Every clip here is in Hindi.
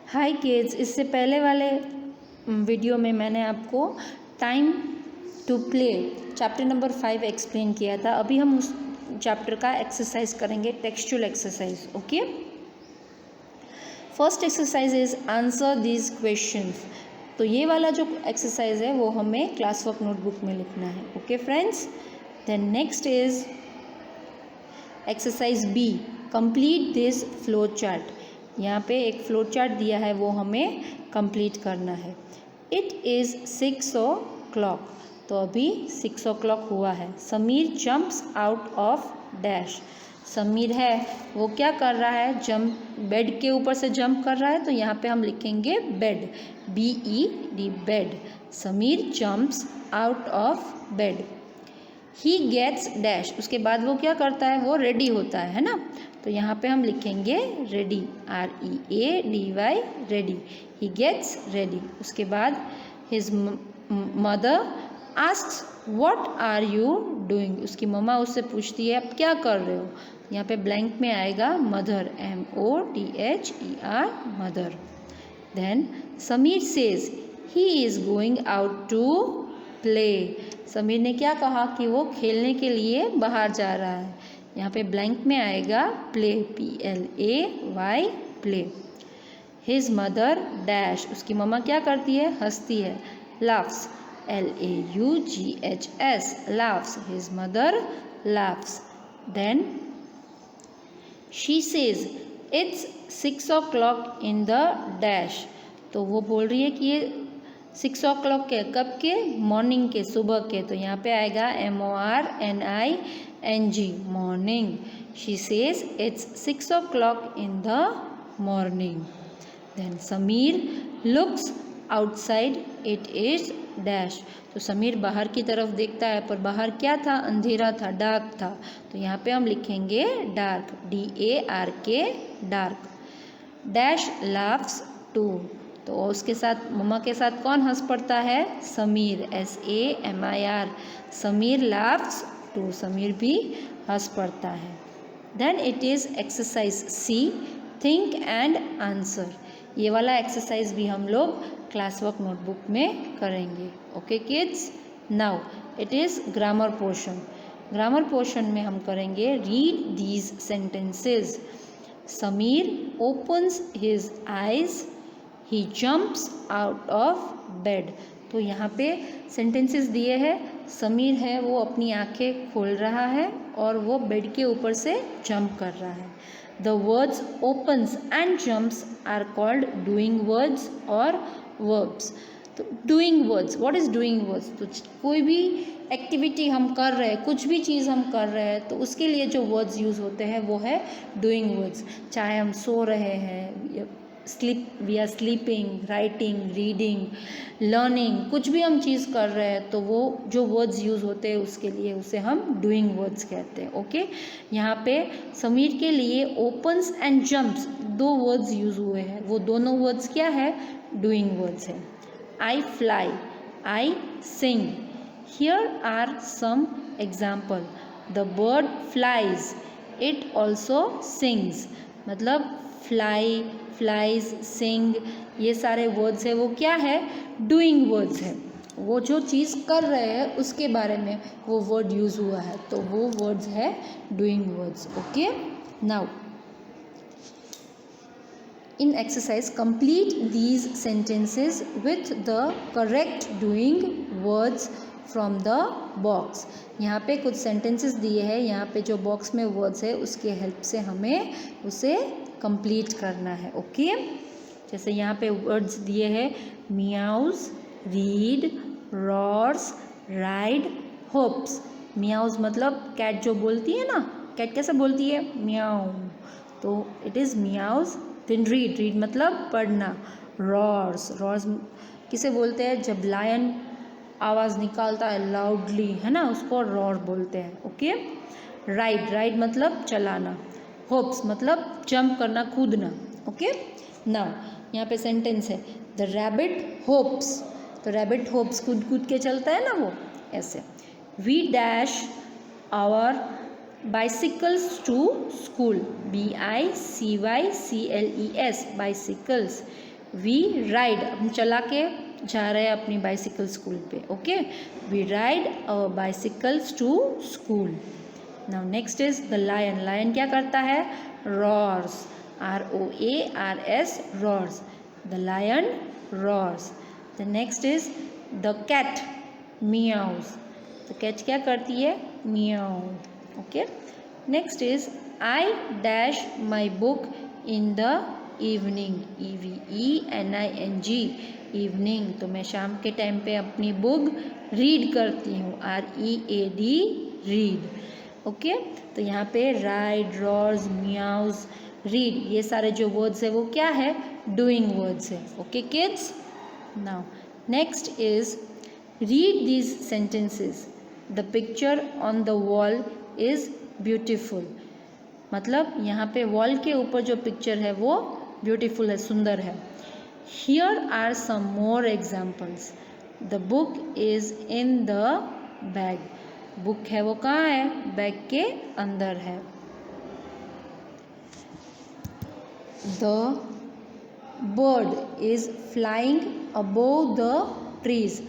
हाय किड्स, इससे पहले वाले वीडियो में मैंने आपको time to play chapter number 5 explain किया था। अभी हम उस चैप्टर का एक्सरसाइज करेंगे, textual exercise. Okay, first exercise is answer these questions. तो ये वाला जो एक्सरसाइज है वो हमें क्लास वर्क नोटबुक में लिखना है। Okay friends, then next is exercise B, complete this flow chart. यहाँ पे एक फ्लो चार्ट दिया है, वो हमें कंप्लीट करना है। इट इज़ 6 o'clock, तो अभी 6 o'clock हुआ है। Sameer jumps out of dash. Sameer है वो क्या कर रहा है, जंप, बेड के ऊपर से जंप कर रहा है। तो यहाँ पे हम लिखेंगे bed, BED, bed. Sameer jumps out of bed. He gets dash, उसके बाद वो क्या करता है, वो रेडी होता है ना। तो यहाँ पे हम लिखेंगे ready, READY, ready. He gets ready. उसके बाद his mother asks what are you doing. उसकी मम्मा उससे पूछती है आप क्या कर रहे हो। यहाँ पे ब्लैंक में आएगा mother, MOTHER, mother. Then Samir says he is going out to play. Samir ने क्या कहा कि वो खेलने के लिए बाहर जा रहा है। यहाँ पे ब्लैंक में आएगा play, PLAY, play. His mother dash, उसकी मम्मा क्या करती है, हंसती है। Laughs, LAUGHS, laughs. His mother laughs. Then she says it's 6 o'clock in the dash. तो वो बोल रही है कि ये 6 o'clock के, कब के, मॉर्निंग के, सुबह के। तो यहाँ पे आएगा MORNING, morning. She says it's 6 o'clock in the morning. Then Samir looks outside, it is dash. तो समीर बाहर की तरफ देखता है, पर बाहर क्या था, अंधेरा था, डार्क था। तो यहाँ पे हम लिखेंगे dark, DARK, dark. Dash laughs too, तो उसके साथ, मम्मा के साथ कौन हंस पड़ता है, Samir, SAMIR, Samir laughs too, Samir भी हंस पड़ता है। Then it is exercise C, think and answer. ये वाला एक्सरसाइज भी हम लोग क्लास वर्क नोटबुक में करेंगे। Okay kids, now it is grammar portion. Grammar portion में हम करेंगे read these sentences. Samir opens his eyes, he jumps out of bed. तो यहाँ पे सेंटेंसेस दिए हैं। समीर है वो अपनी आंखें खोल रहा है और वो बेड के ऊपर से जंप कर रहा है। The words opens and jumps are called doing words और वर्ब्स। तो doing words, what is doing words, तो कोई भी एक्टिविटी हम कर रहे हैं, कुछ भी चीज़ हम कर रहे हैं, तो उसके लिए जो वर्ड्स यूज़ होते हैं वो है डूइंग वर्ड्स। चाहे हम सो रहे हैं, we are sleeping, writing, reading, learning, कुछ भी हम चीज़ कर रहे हैं तो वो जो वर्ड्स यूज़ होते हैं उसके लिए, उसे हम डूइंग वर्ड्स कहते हैं। ओके, यहाँ पे समीर के लिए ओपन्स एंड जंप्स दो वर्ड्स यूज़ हुए हैं। वो दोनों वर्ड्स क्या है, डूइंग वर्ड्स है। I fly, I sing. Here are some example. The bird flies, it also sings. मतलब फ्लाई, फ्लाइज, सिंग, ये सारे वर्ड्स है वो क्या है, डूइंग वर्ड्स है। वो जो चीज़ कर रहे हैं उसके बारे में वो वर्ड यूज़ हुआ है, तो वो वर्ड्स है doing words. Okay, now in exercise complete these sentences with the correct doing words from the box. यहाँ पे कुछ सेंटेंसेस दिए हैं, यहाँ पे जो बॉक्स में वर्ड्स है उसके हेल्प से हमें उसे कंप्लीट करना है। ओके, जैसे यहाँ पे वर्ड्स दिए हैं, मियाउज, रीड, रॉर्स, राइड, होप्स। मियाउज मतलब कैट जो बोलती है ना, कैट कैसे बोलती है, म्याऊ, तो it is meows. Then read, read मतलब पढ़ना। रॉर्स, रॉर्स किसे बोलते हैं, जब लायन आवाज़ निकालता है लाउडली, है ना, उसको रॉर बोलते हैं। ओके, राइड, राइड मतलब चलाना। होप्स मतलब जंप करना, कूदना। ओके, नाउ यहाँ पे सेंटेंस है, द रैबिट होप्स। तो रैबिट होप्स कूद कूद के चलता है ना वो, ऐसे। We dash our bicycles to school, BICYCLES, bicycles. We ride, हम चला के जा रहे हैं अपनी बाइसिकल स्कूल पे. Okay, we ride our bicycles to school. Now next is the lion. Lion क्या करता है? roars. roars, roars. The lion roars. The next is the cat meows. The cat क्या करती है? meow. Okay. Next is I dash my book in the evening. evening, evening. तो मैं शाम के टाइम पे अपनी बुक रीड करती हूँ. read, read. ओके, तो यहाँ पे राइड, रॉर्स, मियाउज, रीड, ये सारे जो वर्ड्स है वो क्या है? डूइंग वर्ड्स है. Okay kids, now next is read these sentences. The picture on the wall is beautiful. मतलब यहाँ पे वॉल के ऊपर जो पिक्चर है वो ब्यूटिफुल है, सुंदर है. Here are some more examples. The book is in the bag. Book है वो कहाँ है? बैग के अंदर है. The bird is flying above the trees.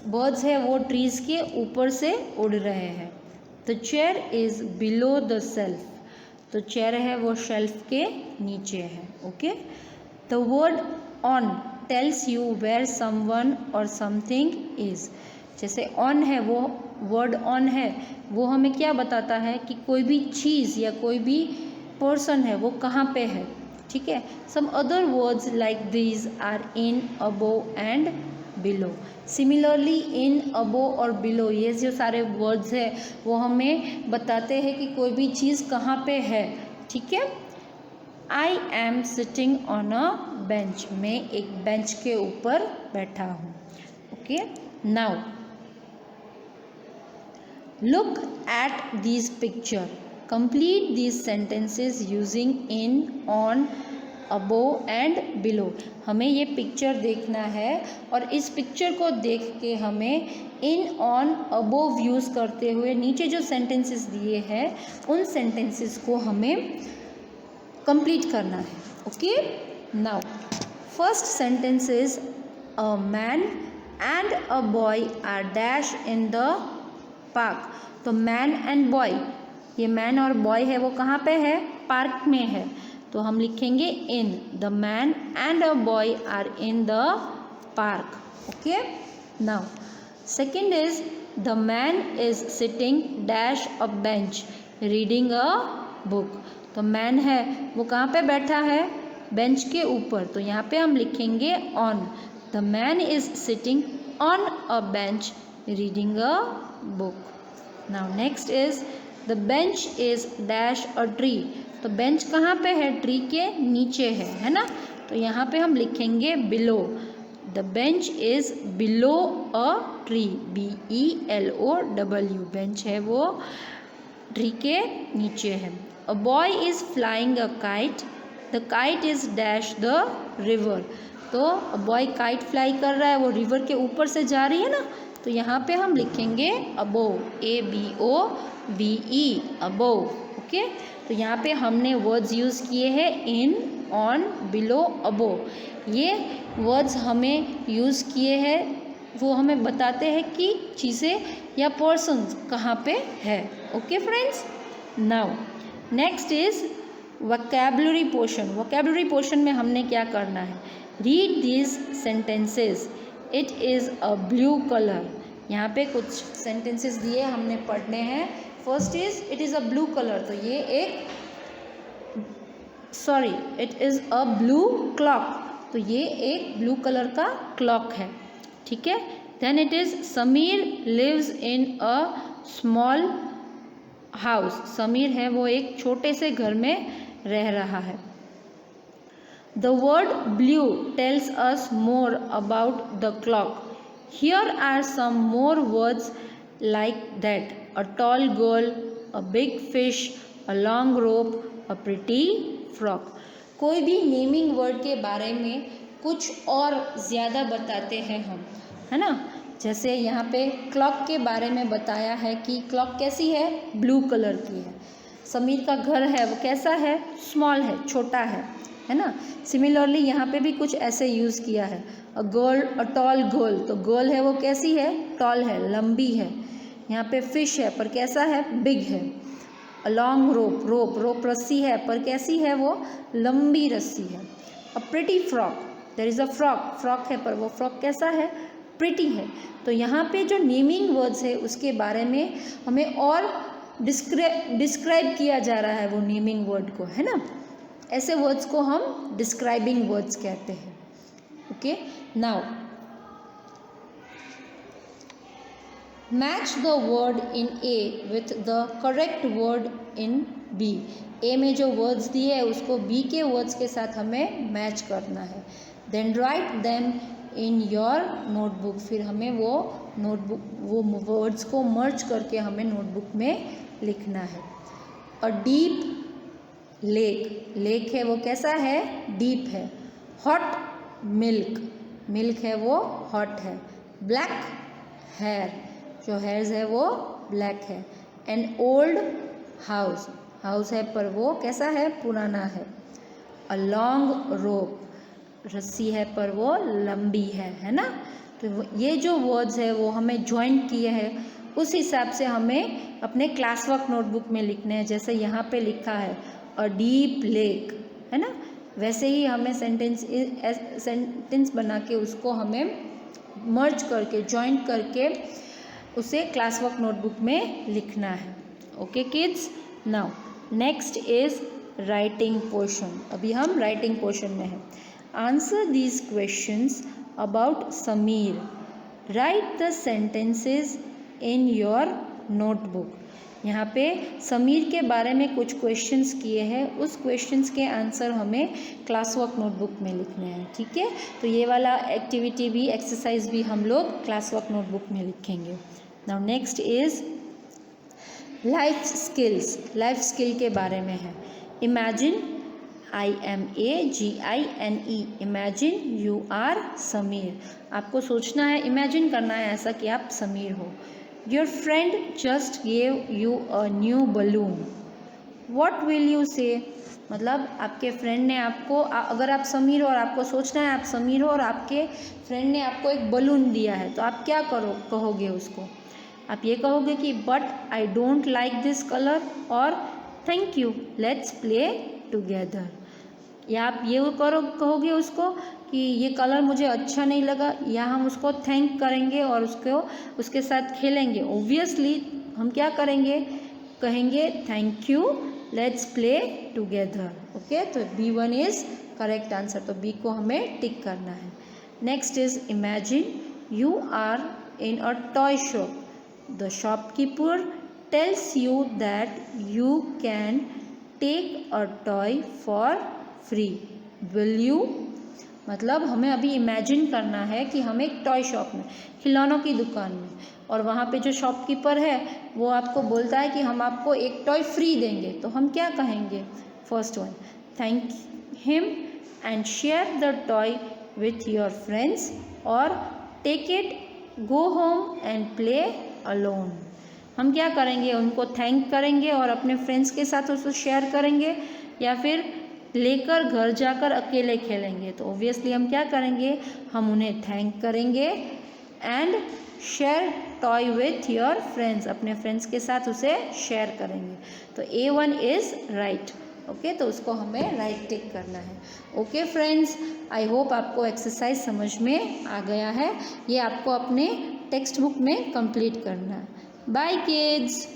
Birds है वो ट्रीज के ऊपर से उड़ रहे हैं. The chair is below the shelf. तो चेयर है वो शेल्फ के नीचे है. Okay, the word on tells you where someone or something is. जैसे ऑन है, वो वर्ड ऑन है वो हमें क्या बताता है कि कोई भी चीज़ या कोई भी पर्सन है वो कहाँ पे है. ठीक है. Some other words like these are in, above and below. Similarly in, above और बिलो, ये जो सारे वर्ड्स है वो हमें बताते हैं कि कोई भी चीज़ कहाँ पे है. ठीक है. I am sitting on a bench. मैं एक बेंच के ऊपर बैठा हूँ. Okay, now look at these picture. Complete these sentences using in, on, above and below. हमें ये पिक्चर देखना है और इस पिक्चर को देख के हमें इन, ऑन, अबोव यूज़ करते हुए नीचे जो सेंटेंसेस दिए हैं उन सेंटेंसेस को हमें कंप्लीट करना है. Okay, now first sentence is a man and a boy are dash in the park. तो मैन एंड बॉय, ये मैन और बॉय है वो कहाँ पे है? पार्क में है. तो हम लिखेंगे in. The man and a boy are in the park. Okay, now second is the man is sitting dash a bench reading a book. तो मैन है वो कहाँ पे बैठा है? बेंच के ऊपर. तो यहाँ पे हम लिखेंगे on. The man is sitting on a bench reading a book. Now next is the bench is dash a tree. तो बेंच कहाँ पे है? ट्री के नीचे है ना. तो यहाँ पे हम लिखेंगे below. The bench is below a tree. BELOW. Bench है वो ट्री के नीचे है. A boy is flying a kite. The kite is dash the river. तो बॉय काइट फ्लाई कर रहा है, वो रिवर के ऊपर से जा रही है ना. तो यहाँ पे हम लिखेंगे अबोव. ABOVE, above. ओके, तो यहाँ पे हमने वर्ड्स यूज़ किए हैं इन, ऑन, बिलो, अबोव. ये वर्ड्स हमें यूज़ किए हैं, वो हमें बताते हैं कि चीज़ें या पर्सन्स कहाँ पे है. Okay friends, now next is vocabulary portion. Vocabulary portion में हमने क्या करना है? Read these sentences. It is a blue colour. यहाँ पे कुछ सेंटेंसेस दिए हमने पढ़ने हैं. First is it is a blue colour. तो ये एक it is a blue clock. तो ये एक ब्लू कलर का क्लॉक है. ठीक है. Then it is Samir lives in a small house. Samir है वो एक छोटे से घर में रह रहा है. The word blue tells us more about the clock. Here are some more words like that. A tall girl, a big fish, a long rope, a pretty frog. कोई भी नेमिंग वर्ड के बारे में कुछ और ज़्यादा बताते हैं हम, है ना. जैसे यहाँ पे क्लॉक के बारे में बताया है कि क्लॉक कैसी है? ब्लू कलर की है. समीर का घर है वो कैसा है? स्मॉल है, छोटा है. है ना। सिमिलरली यहाँ पे भी कुछ ऐसे यूज़ किया है, a girl, a tall girl, तो गर्ल है वो कैसी है, टॉल है, लंबी है। यहाँ पे फिश है पर कैसा है, बिग है। अ लॉन्ग रोप, रोप, रोप रस्सी है पर कैसी है वो, लंबी रस्सी है। A pretty frock, there is a frock, frock है पर वो फ्रॉक कैसा है, प्रिटी है। तो यहाँ पे जो नेमिंग वर्ड्स है उसके बारे में हमें और डिस्क्राइब किया जा रहा है वो नेमिंग वर्ड को, है ना। ऐसे वर्ड्स को हम डिस्क्राइबिंग वर्ड्स कहते हैं। Okay, now match the word in A with the correct word in B. A में जो वर्ड्स दिए है उसको बी के वर्ड्स के साथ हमें मैच करना है। Then write them in your notebook, फिर हमें वो नोटबुक, वो वर्ड्स को मर्ज करके हमें नोटबुक में लिखना है। अ डीप लेक, लेक है वो कैसा है, डीप है। हॉट मिल्क, मिल्क है वो हॉट है। ब्लैक हेयर, जो हेयर्स है वो ब्लैक है। एन ओल्ड हाउस, हाउस है पर वो कैसा है, पुराना है। अ लॉन्ग रोप, रस्सी है पर वो लंबी है ना। तो ये जो वर्ड्स है वो हमें ज्वाइन किए हैं, उस हिसाब से हमें अपने क्लास वर्क नोटबुक में लिखने हैं। जैसे यहाँ पे लिखा है अ डीप लेक, है ना, वैसे ही हमें सेंटेंस बना के उसको हमें मर्ज करके, ज्वाइन करके उसे क्लास वर्क नोटबुक में लिखना है। Okay kids, now next is writing portion. अभी हम राइटिंग पोर्शन में हैं। Answer these questions about Sameer, right the sentences in your notebook. यहाँ पे समीर के बारे में कुछ क्वेश्चंस किए हैं, उस क्वेश्चंस के आंसर हमें क्लास वर्क नोटबुक में लिखने हैं, ठीक है। तो ये वाला एक्टिविटी भी, एक्सरसाइज भी हम लोग क्लास वर्क नोटबुक में लिखेंगे। Now next is life skills. Life skill के बारे में है। Imagine, IMAGINE, imagine you are Samir. आपको सोचना है, इमेजिन करना है ऐसा कि आप समीर हो। Your friend just gave you a new balloon, what will you से। मतलब आपके फ्रेंड ने आपको, अगर आप समीर हो और आपको सोचना है आप समीर हो और आपके फ्रेंड ने आपको एक बलून दिया है, तो आप क्या कहोगे उसको। आप ये कहोगे कि but I don't like this colour, और thank you, let's play together. या आप ये कहोगे उसको कि ये कलर मुझे अच्छा नहीं लगा, या हम उसको थैंक करेंगे और उसके साथ खेलेंगे। ओब्वियसली हम क्या करेंगे, कहेंगे thank you, let's play together. Okay, तो B1 इज करेक्ट आंसर, तो B को हमें टिक करना है। Next is imagine you are in a toy shop, the shopkeeper tells you that you can take a toy for free, will you. मतलब हमें अभी इमेजिन करना है कि हम एक टॉय शॉप में, खिलौनों की दुकान में, और वहाँ पे जो शॉपकीपर है वो आपको बोलता है कि हम आपको एक टॉय फ्री देंगे, तो हम क्या कहेंगे। First one, thank him and share the toy with your friends, और take it, go home and play alone. हम क्या करेंगे, उनको थैंक करेंगे और अपने फ्रेंड्स के साथ उसको शेयर करेंगे, या फिर लेकर घर जाकर अकेले खेलेंगे। तो ऑब्वियसली हम क्या करेंगे, हम उन्हें थैंक करेंगे and share toy with your friends, अपने फ्रेंड्स के साथ उसे शेयर करेंगे। तो A1 इज राइट। ओके, तो उसको हमें राइट टिक करना है। ओके फ्रेंड्स, आई होप आपको एक्सरसाइज समझ में आ गया है। ये आपको अपने टेक्स्ट बुक में कंप्लीट करना है। Bye kids.